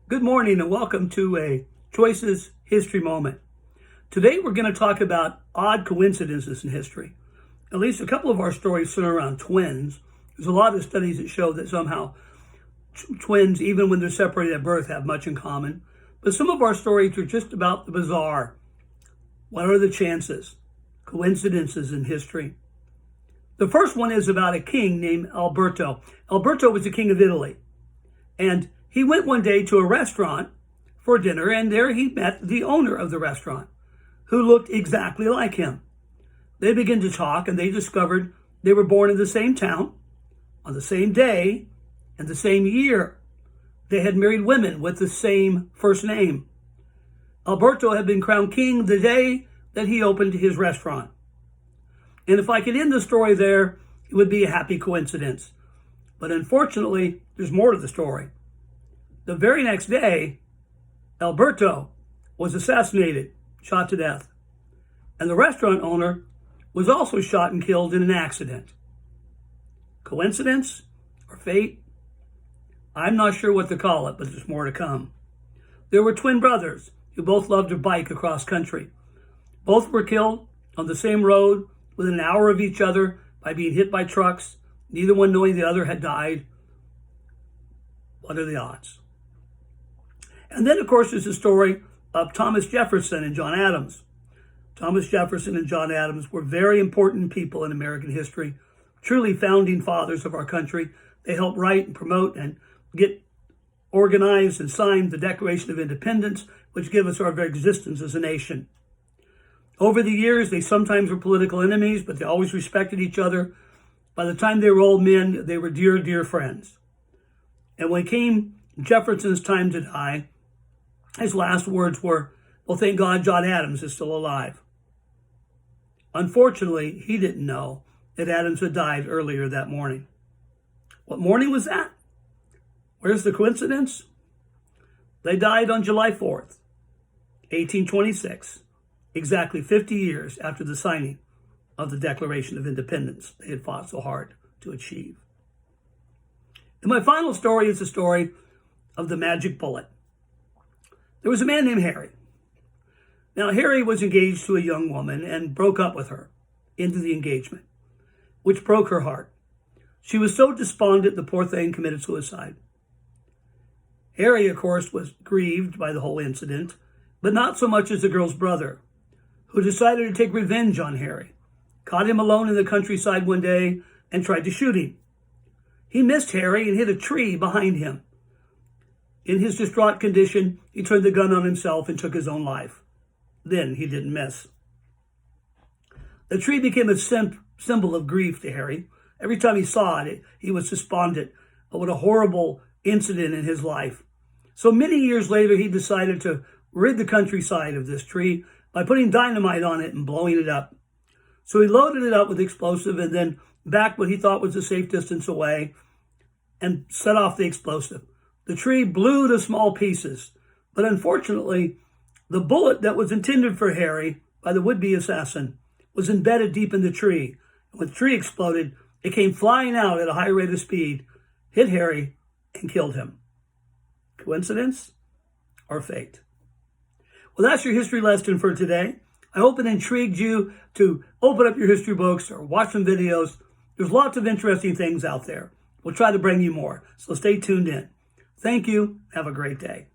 Good morning and welcome to a Choices History Moment. Today we're going to talk about odd coincidences in history. At least a couple of our stories center around twins. There's a lot of studies that show that somehow twins, even when they're separated at birth, have much in common. But some of our stories are just about the bizarre. What are the chances? Coincidences in history. The first one is about a king named Alberto. Alberto was the king of Italy. And he went one day to a restaurant for dinner, and there he met the owner of the restaurant, who looked exactly like him. They began to talk, and they discovered they were born in the same town, on the same day, and the same year. They had married women with the same first name. Alberto had been crowned king the day that he opened his restaurant. And if I could end the story there, it would be a happy coincidence. But unfortunately, there's more to the story. The very next day, Alberto was assassinated, shot to death. And the restaurant owner was also shot and killed in an accident. Coincidence or fate? I'm not sure what to call it, but there's more to come. There were twin brothers who both loved to bike across country. Both were killed on the same road within an hour of each other by being hit by trucks, neither one knowing the other had died. What are the odds? And then, of course, there's the story of Thomas Jefferson and John Adams. Thomas Jefferson and John Adams were very important people in American history, truly founding fathers of our country. They helped write and promote and get organized and signed the Declaration of Independence, which gave us our very existence as a nation. Over the years, they sometimes were political enemies, but they always respected each other. By the time they were old men, they were dear, dear friends. And when it came Jefferson's time to die, his last words were, "Well, thank God John Adams is still alive." Unfortunately, he didn't know that Adams had died earlier that morning. What morning was that? Where's the coincidence? They died on July 4th, 1826, exactly 50 years after the signing of the Declaration of Independence they had fought so hard to achieve. And my final story is the story of the magic bullet. There was a man named Harry. Now, Harry was engaged to a young woman and broke up with her into the engagement, which broke her heart. She was so despondent, the poor thing committed suicide. Harry, of course, was grieved by the whole incident, but not so much as the girl's brother, who decided to take revenge on Harry, caught him alone in the countryside one day and tried to shoot him. He missed Harry and hit a tree behind him. In his distraught condition, he turned the gun on himself and took his own life. Then he didn't miss. The tree became a symbol of grief to Harry. Every time he saw it, he was despondent. What a horrible incident in his life. So many years later, he decided to rid the countryside of this tree by putting dynamite on it and blowing it up. So he loaded it up with explosive and then backed what he thought was a safe distance away and set off the explosive. The tree blew to small pieces, but unfortunately, the bullet that was intended for Harry by the would-be assassin was embedded deep in the tree. And when the tree exploded, it came flying out at a high rate of speed, hit Harry, and killed him. Coincidence or fate? Well, that's your history lesson for today. I hope it intrigued you to open up your history books or watch some videos. There's lots of interesting things out there. We'll try to bring you more, so stay tuned in. Thank you. Have a great day.